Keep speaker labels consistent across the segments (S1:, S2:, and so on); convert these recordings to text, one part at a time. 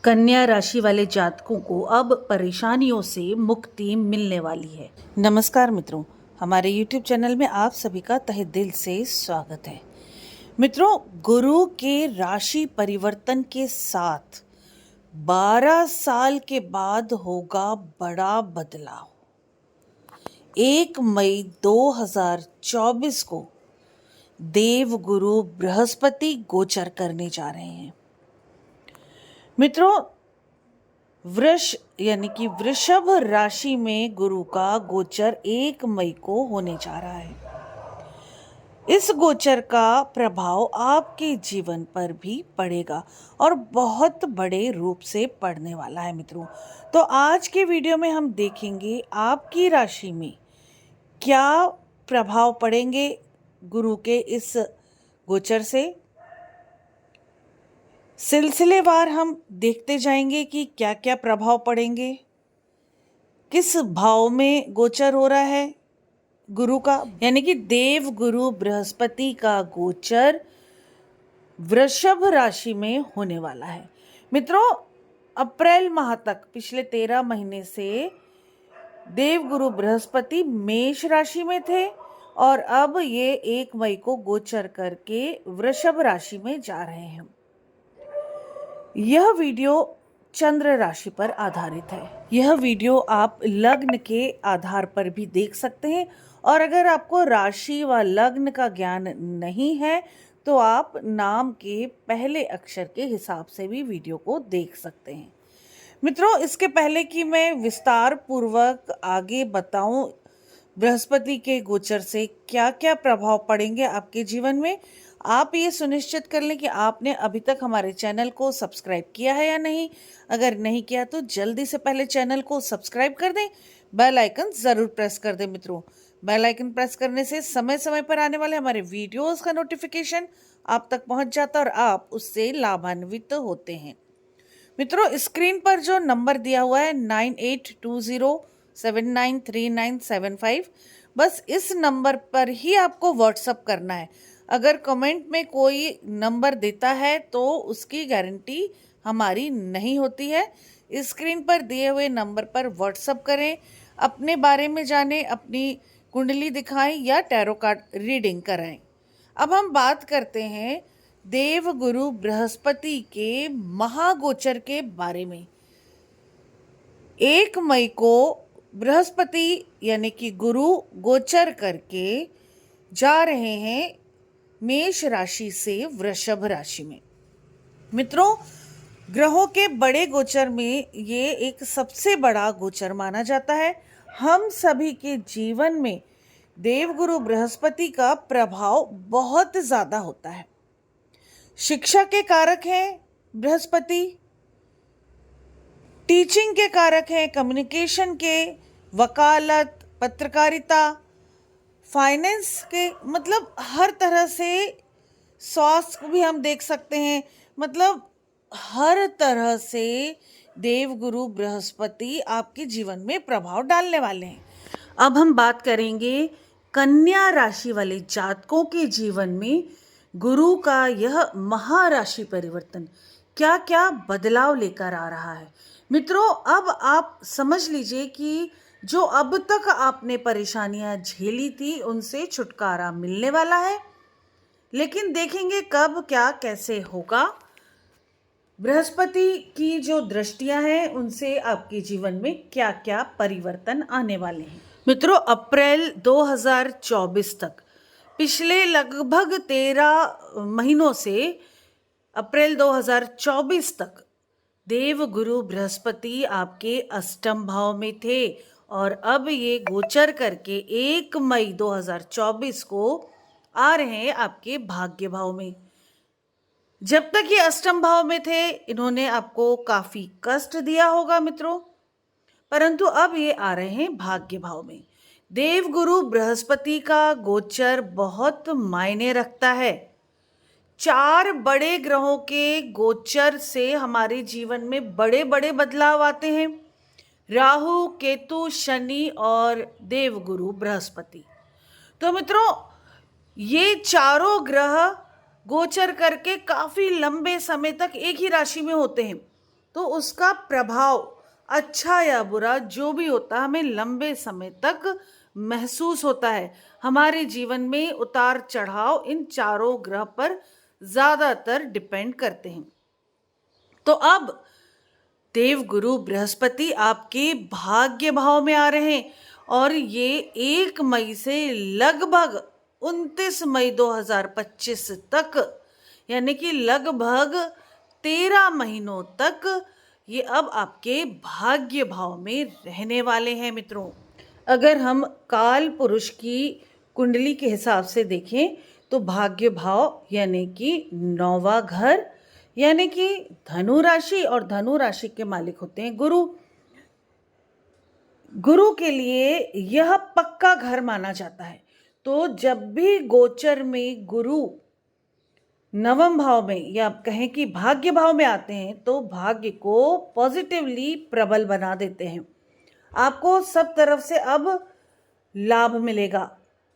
S1: कन्या राशि वाले जातकों को अब परेशानियों से मुक्ति मिलने वाली है। नमस्कार मित्रों, हमारे YouTube चैनल में आप सभी का तहे दिल से स्वागत है। मित्रों, गुरु के राशि परिवर्तन के साथ 12 साल के बाद होगा बड़ा बदलाव। 1 मई 2024 को देव गुरु बृहस्पति गोचर करने जा रहे हैं। मित्रों, वृषभ राशि में गुरु का गोचर 1 मई को होने जा रहा है। इस गोचर का प्रभाव आपके जीवन पर भी पड़ेगा और बहुत बड़े रूप से पड़ने वाला है। मित्रों, तो आज के वीडियो में हम देखेंगे आपकी राशि में क्या प्रभाव पड़ेंगे गुरु के इस गोचर से। सिलसिलेवार हम देखते जाएंगे कि क्या क्या प्रभाव पड़ेंगे, किस भाव में गोचर हो रहा है गुरु का, यानी कि देव गुरु बृहस्पति का गोचर वृषभ राशि में होने वाला है। मित्रों, अप्रैल माह तक पिछले 13 महीने से देव गुरु बृहस्पति मेष राशि में थे और अब ये 1 मई को गोचर करके वृषभ राशि में जा रहे हैं। यह वीडियो चंद्र राशि पर आधारित है। यह वीडियो आप लग्न के आधार पर भी देख सकते हैं और अगर आपको राशि व लग्न का ज्ञान नहीं है तो आप नाम के पहले अक्षर के हिसाब से भी वीडियो को देख सकते हैं। मित्रों, इसके पहले कि मैं विस्तार पूर्वक आगे बताऊं बृहस्पति के गोचर से क्या क्या प्रभाव पड़ेंगे आपके जीवन में, आप ये सुनिश्चित कर लें कि आपने अभी तक हमारे चैनल को सब्सक्राइब किया है या नहीं। अगर नहीं किया तो जल्दी से पहले चैनल को सब्सक्राइब कर दें, बेल आइकन ज़रूर प्रेस कर दें। मित्रों, बेल आइकन प्रेस करने से समय समय पर आने वाले हमारे वीडियोस का नोटिफिकेशन आप तक पहुंच जाता है और आप उससे लाभान्वित होते हैं। मित्रों, स्क्रीन पर जो नंबर दिया हुआ है 9820793975, बस इस नंबर पर ही आपको व्हाट्सअप करना है। अगर कमेंट में कोई नंबर देता है तो उसकी गारंटी हमारी नहीं होती है। स्क्रीन पर दिए हुए नंबर पर व्हाट्सअप करें, अपने बारे में जानें, अपनी कुंडली दिखाएं या टैरो कार्ड रीडिंग कराएं। अब हम बात करते हैं देव गुरु बृहस्पति के महागोचर के बारे में। 1 मई को बृहस्पति यानी कि गुरु गोचर करके जा रहे हैं मेष राशि से वृषभ राशि में। मित्रों, ग्रहों के बड़े गोचर में ये एक सबसे बड़ा गोचर माना जाता है। हम सभी के जीवन में देवगुरु बृहस्पति का प्रभाव बहुत ज़्यादा होता है। शिक्षा के कारक हैं बृहस्पति, टीचिंग के कारक हैं, कम्युनिकेशन के, वकालत, पत्रकारिता, फाइनेंस के, मतलब हर तरह से, स्वास्थ्य भी हम देख सकते हैं। मतलब हर तरह से देवगुरु बृहस्पति आपके जीवन में प्रभाव डालने वाले हैं। अब हम बात करेंगे कन्या राशि वाले जातकों के जीवन में गुरु का यह महाराशि परिवर्तन क्या क्या बदलाव लेकर आ रहा है। मित्रों, अब आप समझ लीजिए कि जो अब तक आपने परेशानियां झेली थी उनसे छुटकारा मिलने वाला है, लेकिन देखेंगे कब क्या कैसे होगा। बृहस्पति की जो दृष्टियां हैं उनसे आपके जीवन में क्या क्या परिवर्तन आने वाले हैं। मित्रों, अप्रैल 2024 तक, पिछले लगभग 13 महीनों से अप्रैल 2024 तक देव गुरु बृहस्पति आपके अष्टम भाव में थे और अब ये गोचर करके 1 मई 2024 को आ रहे हैं आपके भाग्य भाव में। जब तक ये अष्टम भाव में थे इन्होंने आपको काफ़ी कष्ट दिया होगा मित्रों, परंतु अब ये आ रहे हैं भाग्य भाव में। देवगुरु बृहस्पति का गोचर बहुत मायने रखता है। 4 बड़े ग्रहों के गोचर से हमारे जीवन में बड़े बड़े बदलाव आते हैं। राहु, केतु, शनि और देवगुरु बृहस्पति। तो मित्रों, ये चारों ग्रह गोचर करके काफ़ी लंबे समय तक एक ही राशि में होते हैं। तो उसका प्रभाव अच्छा या बुरा जो भी होता है हमें लंबे समय तक महसूस होता है। हमारे जीवन में उतार चढ़ाव इन चारों ग्रह पर ज्यादातर डिपेंड करते हैं। तो अब देवगुरु बृहस्पति आपके भाग्य भाव में आ रहे हैं और ये 1 मई से लगभग 29 मई 2025 तक, यानी कि लगभग 13 महीनों तक ये अब आपके भाग्य भाव में रहने वाले हैं मित्रों। अगर हम काल पुरुष की कुंडली के हिसाब से देखें तो भाग्य भाव यानी कि 9वां घर, यानी कि धनु राशि, और धनु राशि के मालिक होते हैं गुरु। गुरु के लिए यह पक्का घर माना जाता है। तो जब भी गोचर में गुरु 9वें भाव में या आप कहें कि भाग्य भाव में आते हैं तो भाग्य को पॉजिटिवली प्रबल बना देते हैं। आपको सब तरफ से अब लाभ मिलेगा।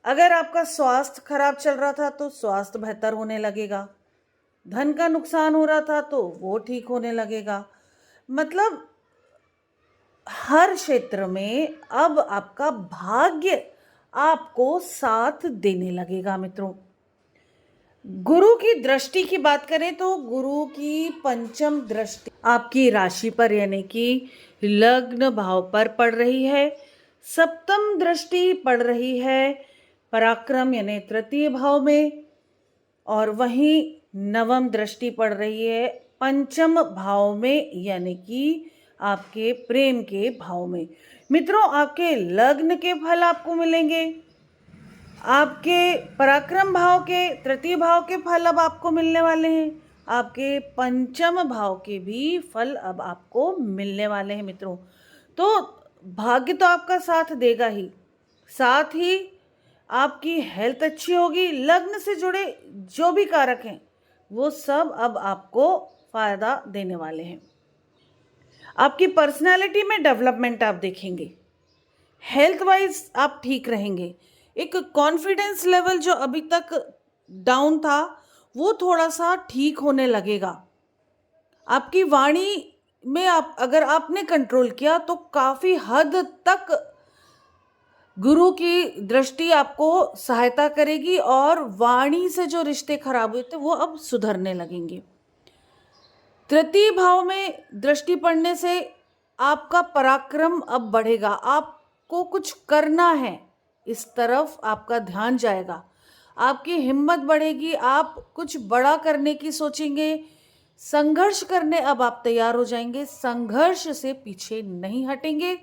S1: अगर आपका स्वास्थ्य खराब चल रहा था तो स्वास्थ्य बेहतर होने लगेगा, धन का नुकसान हो रहा था तो वो ठीक होने लगेगा। मतलब हर क्षेत्र में अब आपका भाग्य आपको साथ देने लगेगा मित्रों। गुरु की दृष्टि की बात करें तो गुरु की पंचम दृष्टि आपकी राशि पर यानी कि लग्न भाव पर पड़ रही है। सप्तम दृष्टि पड़ रही है पराक्रम यानी तृतीय भाव में, और वहीं नवम दृष्टि पड़ रही है पंचम भाव में यानी कि आपके प्रेम के भाव में। मित्रों, आपके लग्न के फल आपको मिलेंगे, आपके पराक्रम भाव के तृतीय भाव के फल अब आपको मिलने वाले हैं, आपके पंचम भाव के भी फल अब आपको मिलने वाले हैं मित्रों। तो भाग्य तो आपका साथ देगा ही, साथ ही आपकी हेल्थ अच्छी होगी। लग्न से जुड़े जो भी कारक हैं वो सब अब आपको फायदा देने वाले हैं। आपकी पर्सनालिटी में डेवलपमेंट आप देखेंगे, हेल्थ वाइज आप ठीक रहेंगे। एक कॉन्फिडेंस लेवल जो अभी तक डाउन था वो थोड़ा सा ठीक होने लगेगा। आपकी वाणी में आप अगर आपने कंट्रोल किया तो काफी हद तक गुरु की दृष्टि आपको सहायता करेगी और वाणी से जो रिश्ते खराब हुए थे वो अब सुधरने लगेंगे। तृतीय भाव में दृष्टि पड़ने से आपका पराक्रम अब बढ़ेगा, आपको कुछ करना है इस तरफ आपका ध्यान जाएगा, आपकी हिम्मत बढ़ेगी, आप कुछ बड़ा करने की सोचेंगे, संघर्ष करने अब आप तैयार हो जाएंगे, संघर्ष से पीछे नहीं हटेंगे।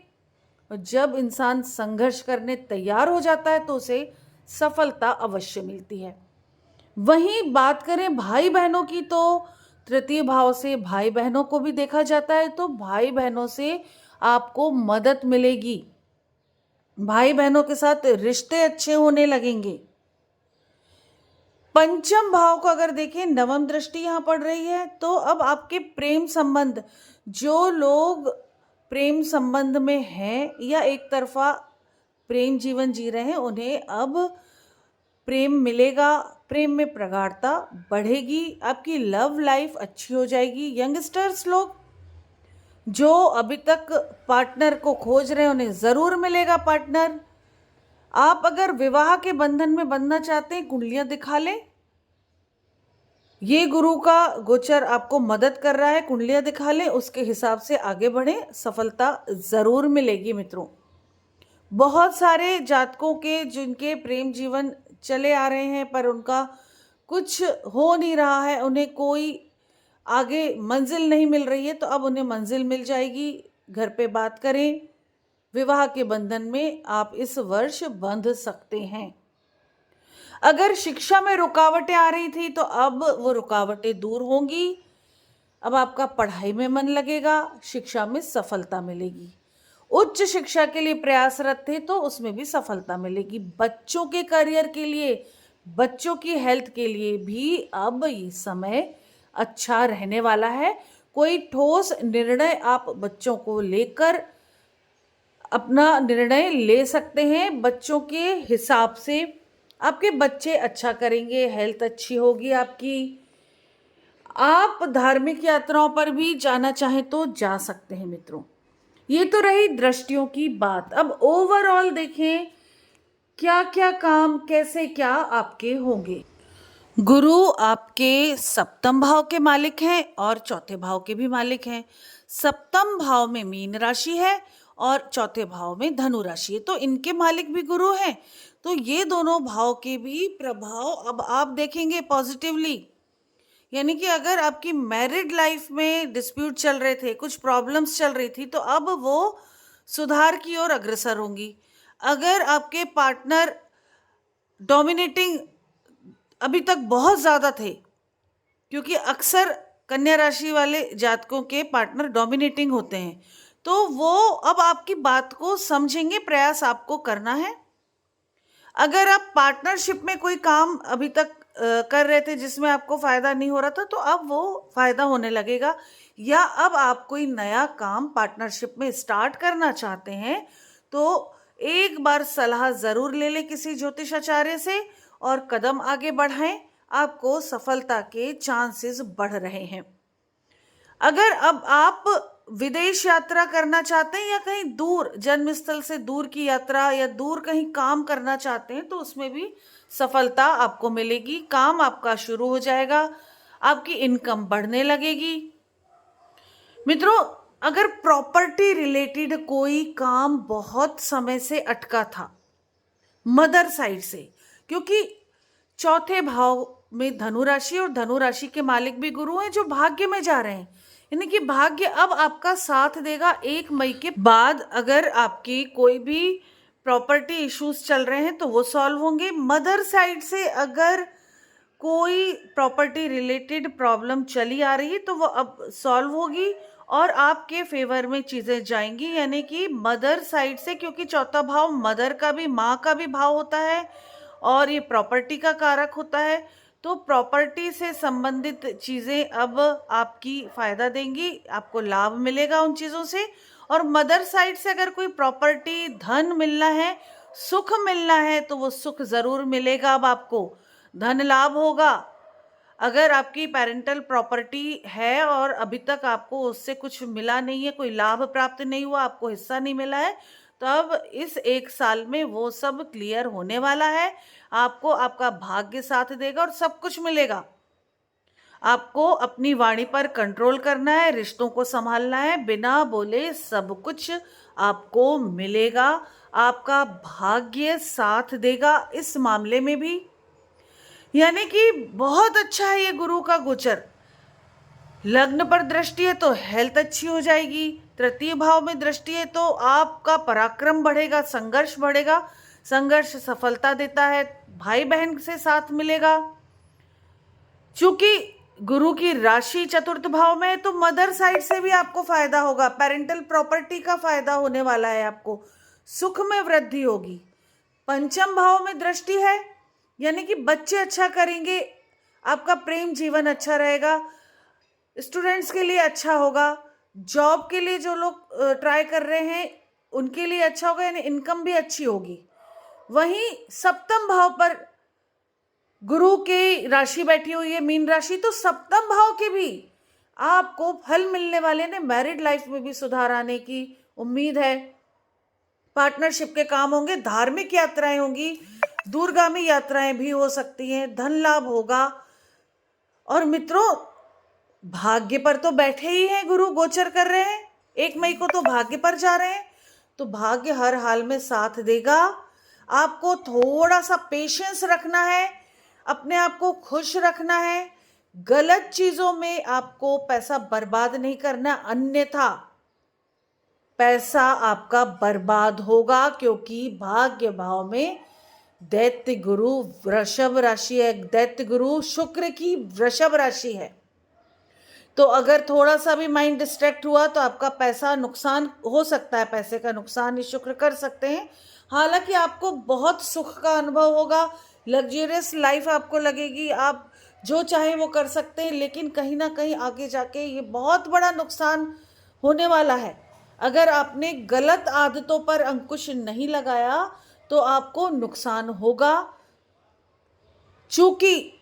S1: और जब इंसान संघर्ष करने तैयार हो जाता है तो उसे सफलता अवश्य मिलती है। वहीं बात करें भाई बहनों की तो तृतीय भाव से भाई बहनों को भी देखा जाता है, तो भाई बहनों से आपको मदद मिलेगी, भाई बहनों के साथ रिश्ते अच्छे होने लगेंगे। पंचम भाव को अगर देखें, नवम दृष्टि यहां पड़ रही है, तो अब आपके प्रेम संबंध, जो लोग प्रेम संबंध में हैं या एक तरफा प्रेम जीवन जी रहे हैं उन्हें अब प्रेम मिलेगा, प्रेम में प्रगाढ़ता बढ़ेगी, आपकी लव लाइफ अच्छी हो जाएगी। यंगस्टर्स लोग जो अभी तक पार्टनर को खोज रहे हैं उन्हें ज़रूर मिलेगा पार्टनर। आप अगर विवाह के बंधन में बंधना चाहते हैं, कुंडलियां दिखा लें, ये गुरु का गोचर आपको मदद कर रहा है, कुंडलियां दिखा लें, उसके हिसाब से आगे बढ़ें, सफलता ज़रूर मिलेगी मित्रों। बहुत सारे जातकों के जिनके प्रेम जीवन चले आ रहे हैं पर उनका कुछ हो नहीं रहा है, उन्हें कोई आगे मंजिल नहीं मिल रही है, तो अब उन्हें मंजिल मिल जाएगी। घर पे बात करें, विवाह के बंधन में आप इस वर्ष बंध सकते हैं। अगर शिक्षा में रुकावटें आ रही थी तो अब वो रुकावटें दूर होंगी, अब आपका पढ़ाई में मन लगेगा, शिक्षा में सफलता मिलेगी। उच्च शिक्षा के लिए प्रयासरत थे तो उसमें भी सफलता मिलेगी। बच्चों के करियर के लिए, बच्चों की हेल्थ के लिए भी अब ये समय अच्छा रहने वाला है। कोई ठोस निर्णय आप बच्चों को लेकर अपना निर्णय ले सकते हैं। बच्चों के हिसाब से आपके बच्चे अच्छा करेंगे, हेल्थ अच्छी होगी आपकी, आप धार्मिक यात्राओं पर भी जाना चाहें तो जा सकते हैं मित्रों। ये तो रही दृष्टियों की बात। अब ओवरऑल देखें क्या क्या काम कैसे क्या आपके होंगे। गुरु आपके सप्तम भाव के मालिक हैं और चौथे भाव के भी मालिक हैं। सप्तम भाव में मीन राशि है और चौथे भाव में धनु राशि है, तो इनके मालिक भी गुरु हैं। तो ये दोनों भाव के भी प्रभाव अब आप देखेंगे पॉजिटिवली। यानी कि अगर आपकी मैरिड लाइफ में डिस्प्यूट चल रहे थे, कुछ प्रॉब्लम्स चल रही थी, तो अब वो सुधार की ओर अग्रसर होंगी। अगर आपके पार्टनर डोमिनेटिंग अभी तक बहुत ज़्यादा थे, क्योंकि अक्सर कन्या राशि वाले जातकों के पार्टनर डोमिनेटिंग होते हैं, तो वो अब आपकी बात को समझेंगे, प्रयास आपको करना है। अगर आप पार्टनरशिप में कोई काम अभी तक कर रहे थे जिसमें आपको फायदा नहीं हो रहा था, तो अब वो फायदा होने लगेगा। या अब आप कोई नया काम पार्टनरशिप में स्टार्ट करना चाहते हैं, तो एक बार सलाह जरूर ले लें किसी ज्योतिष आचार्य से और कदम आगे बढ़ाएं। आपको सफलता के चांसेस बढ़ रहे हैं। अगर अब आप विदेश यात्रा करना चाहते हैं या कहीं दूर जन्म स्थल से दूर की यात्रा या दूर कहीं काम करना चाहते हैं, तो उसमें भी सफलता आपको मिलेगी। काम आपका शुरू हो जाएगा, आपकी इनकम बढ़ने लगेगी। मित्रों, अगर प्रॉपर्टी रिलेटेड कोई काम बहुत समय से अटका था मदर साइड से, क्योंकि चौथे भाव में धनु राशि और धनु राशि के मालिक भी गुरु हैं जो भाग्य में जा रहे हैं, यानी कि भाग्य अब आपका साथ देगा 1 मई के बाद। अगर आपकी कोई भी प्रॉपर्टी इश्यूज चल रहे हैं तो वो सॉल्व होंगे। मदर साइड से अगर कोई प्रॉपर्टी रिलेटेड प्रॉब्लम चली आ रही है तो वो अब सॉल्व होगी और आपके फेवर में चीजें जाएंगी। यानी कि मदर साइड से, क्योंकि चौथा भाव मदर का भी, माँ का भी भाव होता है और ये प्रॉपर्टी का कारक होता है, तो प्रॉपर्टी से संबंधित चीजें अब आपकी फायदा देंगी, आपको लाभ मिलेगा उन चीजों से। और मदर साइड से अगर कोई प्रॉपर्टी, धन मिलना है, सुख मिलना है, तो वो सुख जरूर मिलेगा। अब आपको धन लाभ होगा। अगर आपकी पेरेंटल प्रॉपर्टी है और अभी तक आपको उससे कुछ मिला नहीं है, कोई लाभ प्राप्त नहीं हुआ, आपको हिस्सा नहीं मिला है, तो अब इस 1 साल में वो सब क्लियर होने वाला है। आपको आपका भाग्य साथ देगा और सब कुछ मिलेगा। आपको अपनी वाणी पर कंट्रोल करना है, रिश्तों को संभालना है, बिना बोले सब कुछ आपको मिलेगा। आपका भाग्य साथ देगा इस मामले में भी। यानी कि बहुत अच्छा है ये गुरु का गोचर। लग्न पर दृष्टि है तो हेल्थ अच्छी हो जाएगी, तृतीय भाव में दृष्टि है तो आपका पराक्रम बढ़ेगा, संघर्ष बढ़ेगा। संघर्ष सफलता देता है, भाई बहन से साथ मिलेगा। चूंकि गुरु की राशि चतुर्थ भाव में है तो मदर साइड से भी आपको फायदा होगा, पेरेंटल प्रॉपर्टी का फायदा होने वाला है, आपको सुख में वृद्धि होगी। पंचम भाव में दृष्टि है, यानी कि बच्चे अच्छा करेंगे, आपका प्रेम जीवन अच्छा रहेगा, स्टूडेंट्स के लिए अच्छा होगा, जॉब के लिए जो लोग ट्राई कर रहे हैं उनके लिए अच्छा होगा, यानी इनकम भी अच्छी होगी। वहीं सप्तम भाव पर गुरु की राशि बैठी हुई है मीन राशि, तो सप्तम भाव के भी आपको फल मिलने वाले ने। मैरिड लाइफ में भी सुधार आने की उम्मीद है, पार्टनरशिप के काम होंगे, धार्मिक यात्राएं होंगी, दूरगामी यात्राएं भी हो सकती हैं, धन लाभ होगा। और मित्रों, भाग्य पर तो बैठे ही हैं, गुरु गोचर कर रहे हैं, 1 मई को तो भाग्य पर जा रहे हैं, तो भाग्य हर हाल में साथ देगा। आपको थोड़ा सा पेशेंस रखना है, अपने आप को खुश रखना है, गलत चीजों में आपको पैसा बर्बाद नहीं करना, अन्यथा पैसा आपका बर्बाद होगा। क्योंकि भाग्य भाव में दैत्य गुरु वृषभ राशि है, दैत्य गुरु शुक्र की वृषभ राशि है, तो अगर थोड़ा सा भी माइंड डिस्ट्रैक्ट हुआ तो आपका पैसा नुकसान हो सकता है, पैसे का नुकसान ये शुक्र कर सकते हैं। हालांकि आपको बहुत सुख का अनुभव होगा, लग्जरियस लाइफ आपको लगेगी, आप जो चाहे वो कर सकते हैं, लेकिन कहीं ना कहीं आगे जाके ये बहुत बड़ा नुकसान होने वाला है। अगर आपने गलत आदतों पर अंकुश नहीं लगाया तो आपको नुकसान होगा। चूंकि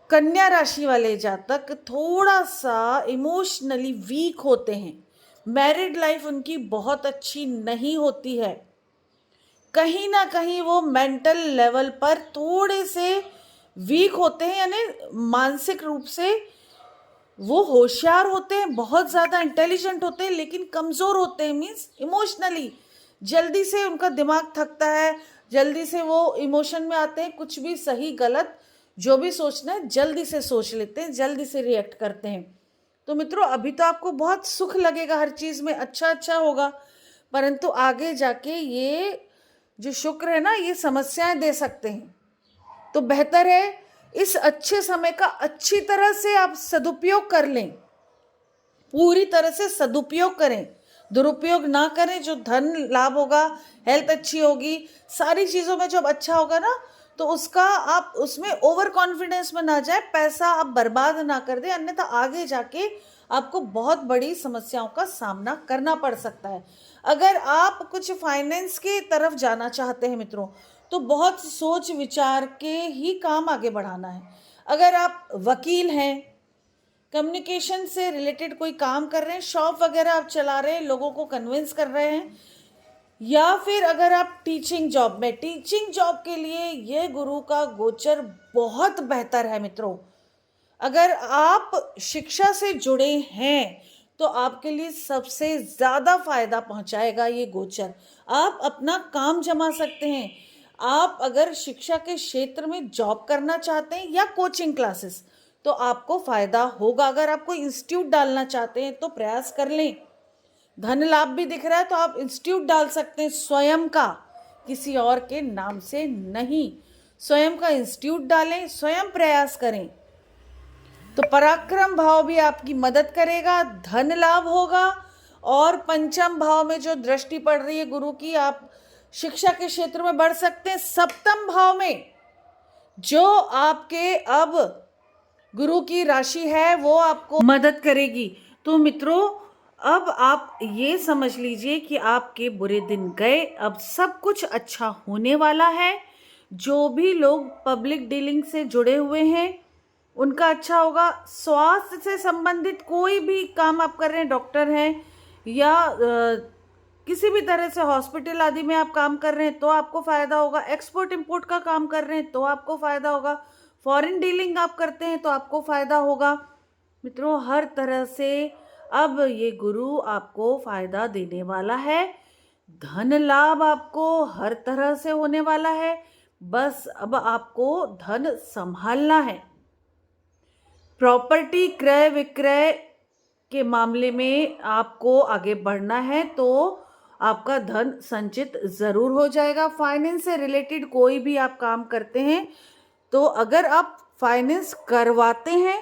S1: कन्या राशि वाले जातक थोड़ा सा इमोशनली वीक होते हैं। मैरिड लाइफ उनकी बहुत अच्छी नहीं होती है। कहीं ना कहीं वो मेंटल लेवल पर थोड़े से वीक होते हैं, यानी मानसिक रूप से वो होशियार होते हैं, बहुत ज़्यादा इंटेलिजेंट होते हैं, लेकिन कमज़ोर होते हैं। मीन्स इमोशनली जल्दी से उनका दिमाग थकता है, जल्दी से वो इमोशन में आते हैं, कुछ भी सही गलत जो भी सोचना है जल्दी से सोच लेते हैं, जल्दी से रिएक्ट करते हैं। तो मित्रों, अभी तो आपको बहुत सुख लगेगा, हर चीज़ में अच्छा अच्छा होगा, परंतु आगे जाके ये जो शुक्र है ना, ये समस्याएं दे सकते हैं। तो बेहतर है इस अच्छे समय का अच्छी तरह से आप सदुपयोग कर लें, पूरी तरह से सदुपयोग करें, दुरुपयोग ना करें। जो धन लाभ होगा, हेल्थ अच्छी होगी, सारी चीज़ों में जब अच्छा होगा ना, तो उसका आप उसमें ओवर कॉन्फिडेंस में ना जाए, पैसा आप बर्बाद ना कर दें, अन्यथा आगे जाके आपको बहुत बड़ी समस्याओं का सामना करना पड़ सकता है। अगर आप कुछ फाइनेंस की तरफ जाना चाहते हैं मित्रों, तो बहुत सोच विचार के ही काम आगे बढ़ाना है। अगर आप वकील हैं, कम्युनिकेशन से रिलेटेड कोई काम कर रहे हैं, शॉप वगैरह आप चला रहे हैं, लोगों को कन्विंस कर रहे हैं, या फिर अगर आप टीचिंग जॉब में, टीचिंग जॉब के लिए ये गुरु का गोचर बहुत बेहतर है मित्रों। अगर आप शिक्षा से जुड़े हैं तो आपके लिए सबसे ज़्यादा फायदा पहुंचाएगा ये गोचर। आप अपना काम जमा सकते हैं। आप अगर शिक्षा के क्षेत्र में जॉब करना चाहते हैं या कोचिंग क्लासेस, तो आपको फायदा होगा। अगर आप कोई इंस्टीट्यूट डालना चाहते हैं तो प्रयास कर लें। धन लाभ भी दिख रहा है तो आप इंस्टीट्यूट डाल सकते हैं, स्वयं का, किसी और के नाम से नहीं। स्वयं का इंस्टीट्यूट डालें, स्वयं प्रयास करें, तो पराक्रम भाव भी आपकी मदद करेगा, धन लाभ होगा। और पंचम भाव में जो दृष्टि पड़ रही है गुरु की, आप शिक्षा के क्षेत्र में बढ़ सकते हैं। सप्तम भाव में जो आपके अब गुरु की राशि है वो आपको मदद करेगी। तो मित्रों, अब आप ये समझ लीजिए कि आपके बुरे दिन गए, अब सब कुछ अच्छा होने वाला है। जो भी लोग पब्लिक डीलिंग से जुड़े हुए हैं उनका अच्छा होगा। स्वास्थ्य से संबंधित कोई भी काम आप कर रहे हैं, डॉक्टर हैं या किसी भी तरह से हॉस्पिटल आदि में आप काम कर रहे हैं तो आपको फ़ायदा होगा। एक्सपोर्ट इंपोर्ट का काम कर रहे हैं तो आपको फ़ायदा होगा। फॉरेन डीलिंग आप करते हैं तो आपको फ़ायदा होगा। मित्रों, हर तरह से अब ये गुरु आपको फ़ायदा देने वाला है। धन लाभ आपको हर तरह से होने वाला है। बस अब आपको धन संभालना है। प्रॉपर्टी क्रय विक्रय के मामले में आपको आगे बढ़ना है तो आपका धन संचित ज़रूर हो जाएगा। फाइनेंस से रिलेटेड कोई भी आप काम करते हैं तो अगर आप फाइनेंस करवाते हैं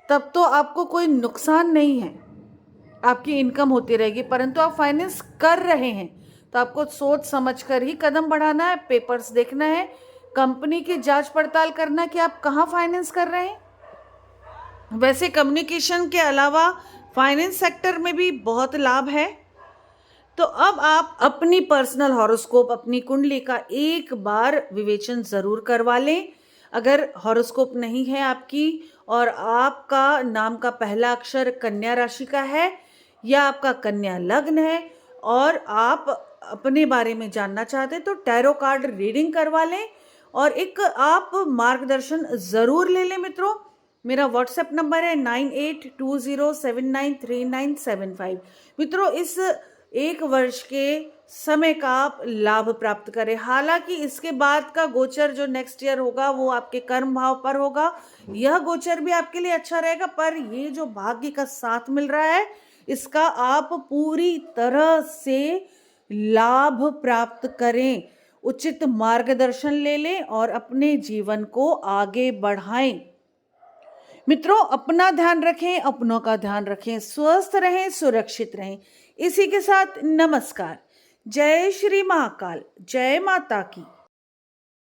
S1: तब तो आपको कोई नुकसान नहीं है, आपकी इनकम होती रहेगी। परंतु आप फाइनेंस कर रहे हैं तो आपको सोच समझ कर ही कदम बढ़ाना है, पेपर्स देखना है, कंपनी की जांच पड़ताल करना कि आप कहाँ फाइनेंस कर रहे हैं। वैसे कम्युनिकेशन के अलावा फाइनेंस सेक्टर में भी बहुत लाभ है। तो अब आप अपनी पर्सनल हॉरोस्कोप, अपनी कुंडली का एक बार विवेचन ज़रूर करवा लें। अगर हॉरोस्कोप नहीं है आपकी और आपका नाम का पहला अक्षर कन्या राशि का है या आपका कन्या लग्न है और आप अपने बारे में जानना चाहते हैं तो टैरो कार्ड रीडिंग करवा लें और एक आप मार्गदर्शन ज़रूर ले लें। मित्रों, मेरा व्हाट्सएप नंबर है 9820793975। मित्रों, इस एक वर्ष के समय का आप लाभ प्राप्त करें। हालांकि इसके बाद का गोचर जो नेक्स्ट ईयर होगा वो आपके कर्म भाव पर होगा। यह गोचर भी आपके लिए अच्छा रहेगा, पर ये जो भाग्य का साथ मिल रहा है इसका आप पूरी तरह से लाभ प्राप्त करें, उचित मार्गदर्शन ले लें और अपने जीवन को आगे बढ़ाएं। मित्रों, अपना ध्यान रखें, अपनों का ध्यान रखें, स्वस्थ रहें, सुरक्षित रहें। इसी के साथ नमस्कार। जय श्री महाकाल, जय माता की।